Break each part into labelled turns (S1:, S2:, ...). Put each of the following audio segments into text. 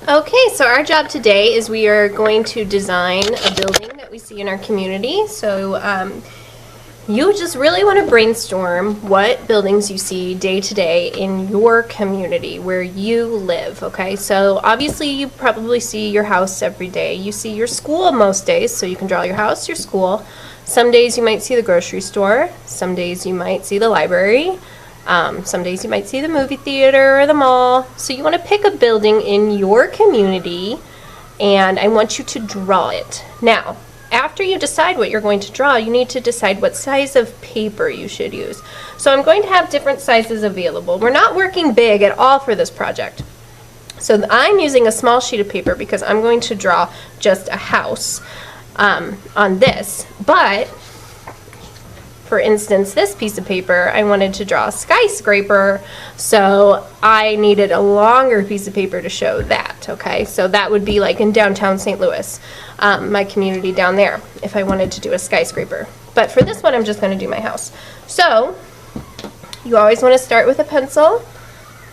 S1: Okay, so our job today is we are going to design a building that we see in our community. So you just really want to brainstorm what buildings you see day to day in your community where you live, okay? So obviously you probably see your house every day. You see your school most days, so you can draw your house, your school. Some days you might see the grocery store. Some days you might see the library. Some days you might see the movie theater or the mall. So you want to pick a building in your community and I want you to draw it. Now, after you decide what you're going to draw, you need to decide what size of paper you should use. So I'm going to have different sizes available. We're not working big at all for this project. So I'm using a small sheet of paper because I'm going to draw just a house on this. But for instance, this piece of paper, I wanted to draw a skyscraper, so I needed a longer piece of paper to show that, okay? So that would be like in downtown St. Louis, my community down there, if I wanted to do a skyscraper. But for this one, I'm just gonna do my house. So, you always wanna start with a pencil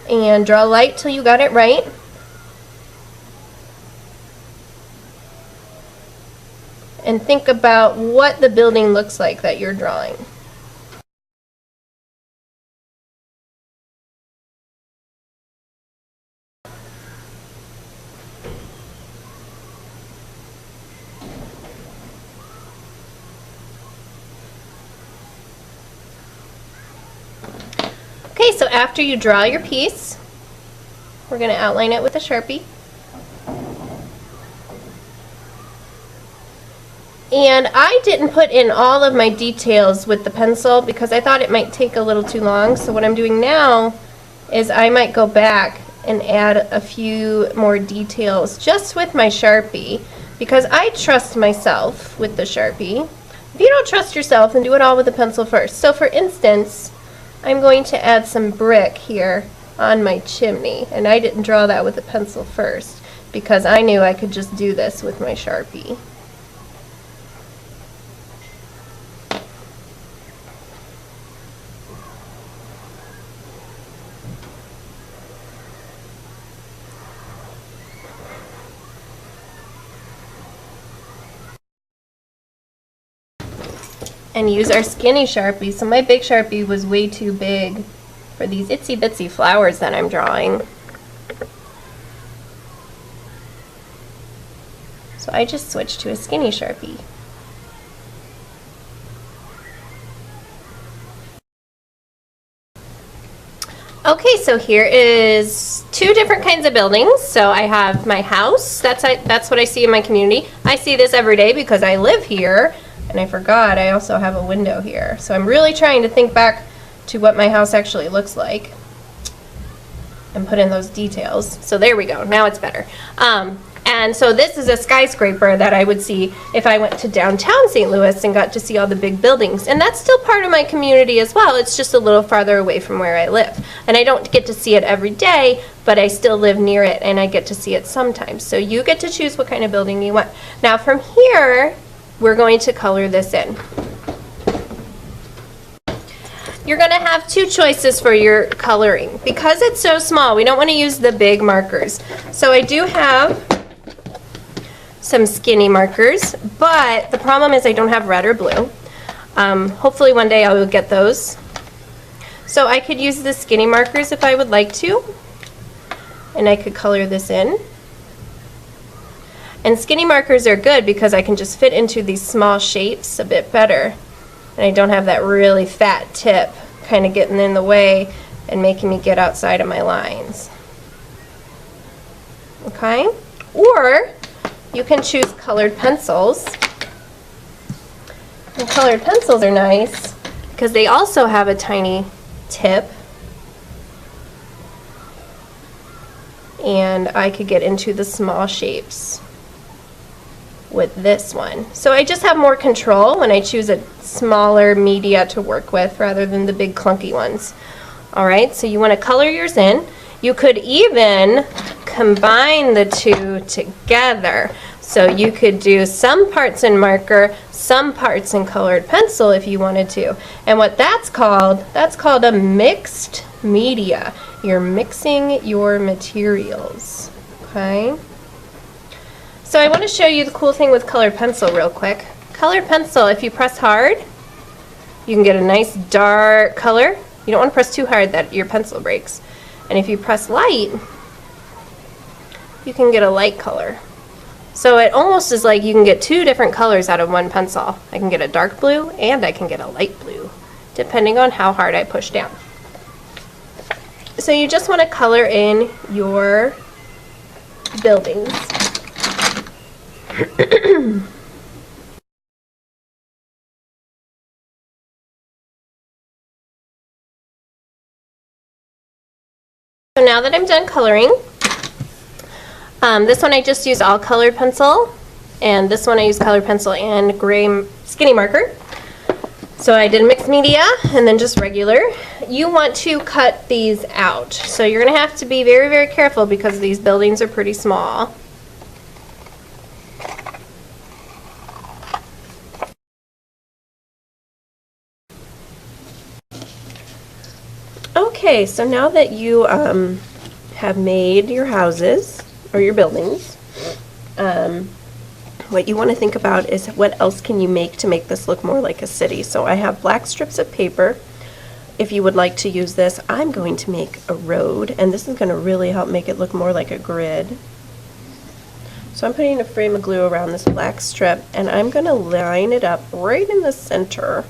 S1: and draw light till you got it right. And think about what the building looks like that you're drawing. Okay, so after you draw your piece, we're going to outline it with a Sharpie. And I didn't put in all of my details with the pencil because I thought it might take a little too long. So what I'm doing now is I might go back and add a few more details just with my Sharpie because I trust myself with the Sharpie. If you don't trust yourself, then do it all with the pencil first. So for instance, I'm going to add some brick here on my chimney, and I didn't draw that with a pencil first because I knew I could just do this with my Sharpie. And use our skinny Sharpie. So my big Sharpie was way too big for these itsy bitsy flowers that I'm drawing. So I just switched to a skinny Sharpie. Okay, so here is two different kinds of buildings. So I have my house, that's what I see in my community. I see this every day because I live here. And I forgot, I also have a window here. So I'm really trying to think back to what my house actually looks like and put in those details. So there we go, now it's better. And so this is a skyscraper that I would see if I went to downtown St. Louis and got to see all the big buildings. And that's still part of my community as well. It's just a little farther away from where I live. And I don't get to see it every day, but I still live near it and I get to see it sometimes. So you get to choose what kind of building you want. Now from here, we're going to color this in. You're going to have two choices for your coloring. Because it's so small, we don't want to use the big markers. So I do have some skinny markers, but the problem is I don't have red or blue. Hopefully one day I will get those. So I could use the skinny markers if I would like to, and I could color this in. And skinny markers are good because I can just fit into these small shapes a bit better. And I don't have that really fat tip kind of getting in the way and making me get outside of my lines. Okay? Or you can choose colored pencils. And colored pencils are nice because they also have a tiny tip. And I could get into the small shapes with this one. So I just have more control when I choose a smaller media to work with rather than the big clunky ones. Alright, so you want to color yours in. You could even combine the two together. So you could do some parts in marker, some parts in colored pencil if you wanted to. And what that's called a mixed media. You're mixing your materials. Okay. So I want to show you the cool thing with colored pencil real quick. Colored pencil, if you press hard, you can get a nice dark color. You don't want to press too hard that your pencil breaks. And if you press light, you can get a light color. So it almost is like you can get two different colors out of one pencil. I can get a dark blue and I can get a light blue, depending on how hard I push down. So you just want to color in your buildings. So now that I'm done coloring, this one I just used all colored pencil, and this one I used colored pencil and gray skinny marker. So I did mixed media and then just regular. You want to cut these out. So you're going to have to be very, very careful because these buildings are pretty small. Okay, so now that you have made your houses or your buildings, what you want to think about is what else can you make to make this look more like a city. So I have black strips of paper. If you would like to use this, I'm going to make a road, and this is going to really help make it look more like a grid. So I'm putting a frame of glue around this black strip, and I'm going to line it up right in the center.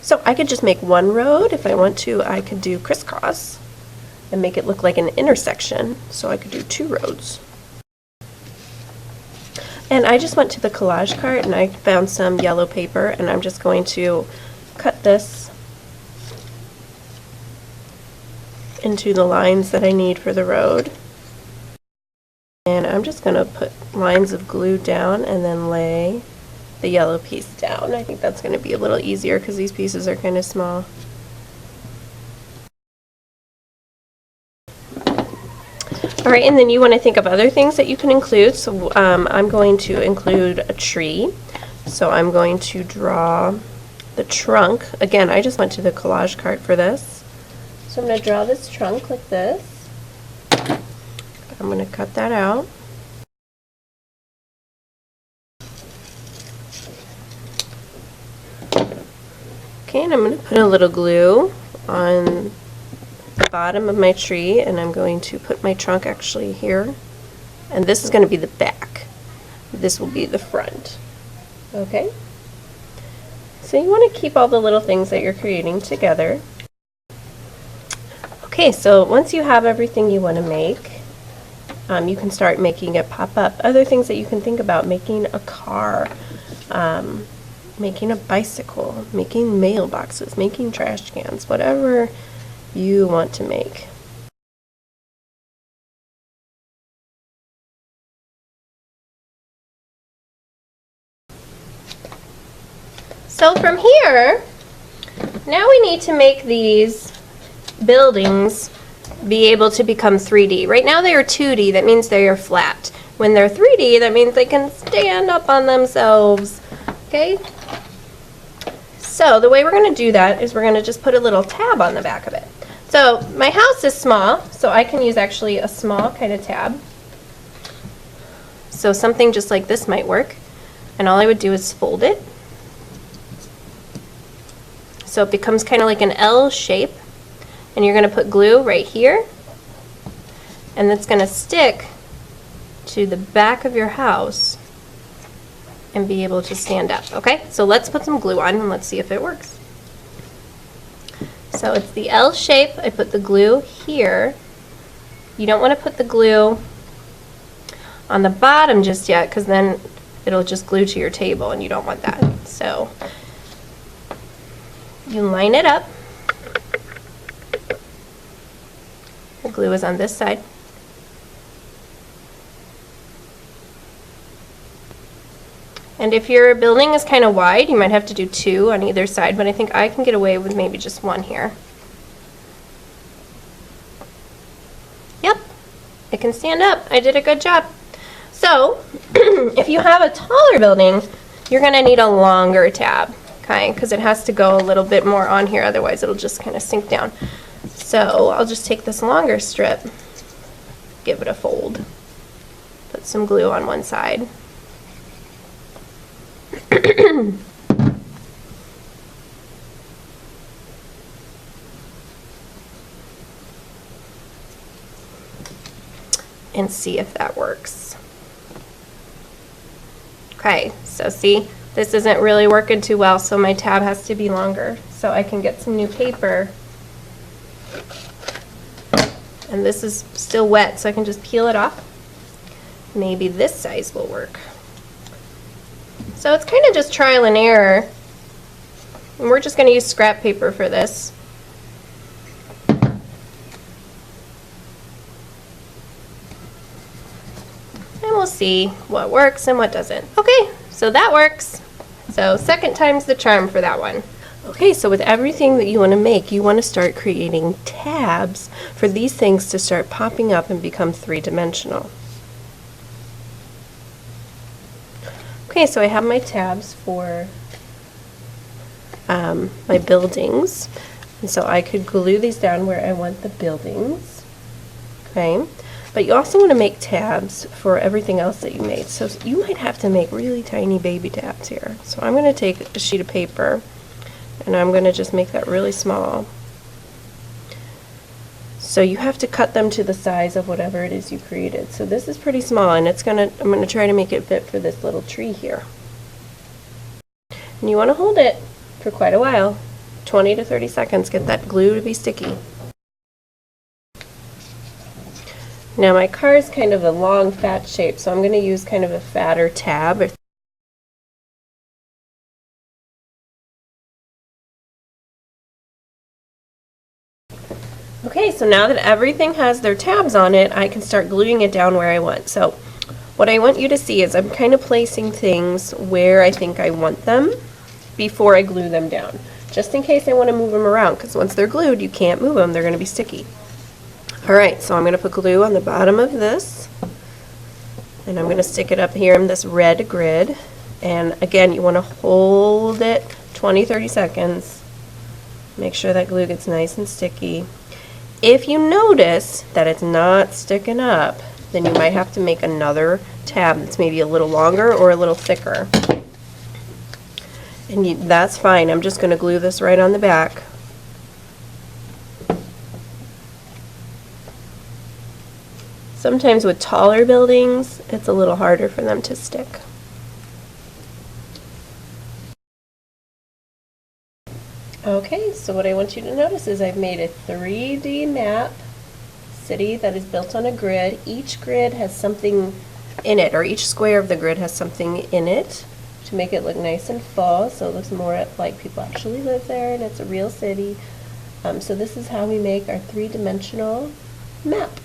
S1: So I could just make one road. If I want to, I could do crisscross and make it look like an intersection. So I could do two roads. And I just went to the collage cart and I found some yellow paper, and I'm just going to cut this into the lines that I need for the road. And I'm just going to put lines of glue down and then lay the yellow piece down. I think that's going to be a little easier because these pieces are kind of small. Alright, and then you want to think of other things that you can include. So I'm going to include a tree. So I'm going to draw the trunk. Again, I just went to the collage cart for this. So I'm going to draw this trunk like this. I'm going to cut that out. Okay, and I'm going to put a little glue on the bottom of my tree, and I'm going to put my trunk actually here. And this is going to be the back. This will be the front. Okay? So you want to keep all the little things that you're creating together. Okay, so once you have everything you want to make, you can start making it pop up. Other things that you can think about: making a car, making a bicycle, making mailboxes, making trash cans, whatever you want to make. So from here, now we need to make these buildings be able to become 3D. Right now they are 2D, that means they are flat. When they're 3D, that means they can stand up on themselves. Okay? So the way we're going to do that is we're going to just put a little tab on the back of it. So my house is small, so I can use actually a small kind of tab. So something just like this might work. And all I would do is fold it. So it becomes kind of like an L shape. And you're going to put glue right here. And it's going to stick to the back of your house and be able to stand up. Okay, so let's put some glue on and let's see if it works. So it's the L shape. I put the glue here. You don't want to put the glue on the bottom just yet, because then it'll just glue to your table and you don't want that. So you line it up. The glue is on this side. And if your building is kind of wide, you might have to do two on either side, but I think I can get away with maybe just one here. Yep, it can stand up. I did a good job. So, if you have a taller building, you're going to need a longer tab. Okay, because it has to go a little bit more on here, otherwise it'll just kind of sink down. So I'll just take this longer strip, give it a fold, put some glue on one side. And see if that works. Okay, so see, this isn't really working too well, so my tab has to be longer. So I can get some new paper. And this is still wet, so I can just peel it off. Maybe this size will work. So it's kind of just trial and error. And we're just going to use scrap paper for this. We'll see what works and what doesn't. Okay, so that works. So second time's the charm for that one. Okay, so with everything that you want to make, you want to start creating tabs for these things to start popping up and become three-dimensional. Okay, so I have my tabs for my buildings. And so I could glue these down where I want the buildings. Okay. But you also want to make tabs for everything else that you made. So you might have to make really tiny baby tabs here. So I'm going to take a sheet of paper and I'm going to just make that really small. So you have to cut them to the size of whatever it is you created. So this is pretty small, and I'm going to try to make it fit for this little tree here. And you want to hold it for quite a while, 20 to 30 seconds, get that glue to be sticky. Now my car is kind of a long, fat shape, so I'm going to use kind of a fatter tab. Okay, so now that everything has their tabs on it, I can start gluing it down where I want. So what I want you to see is I'm kind of placing things where I think I want them before I glue them down, just in case I want to move them around, because once they're glued, you can't move them. They're going to be sticky. Alright, so I'm going to put glue on the bottom of this, and I'm going to stick it up here in this red grid. And again, you want to hold it 20-30 seconds. Make sure that glue gets nice and sticky. If you notice that it's not sticking up, then you might have to make another tab that's maybe a little longer or a little thicker. And that's fine. I'm just going to glue this right on the back. Sometimes with taller buildings, it's a little harder for them to stick. Okay, so what I want you to notice is I've made a 3D map city that is built on a grid. Each grid has something in it, or each square of the grid has something in it to make it look nice and full, so it looks more like people actually live there and it's a real city. So this is how we make our three-dimensional map.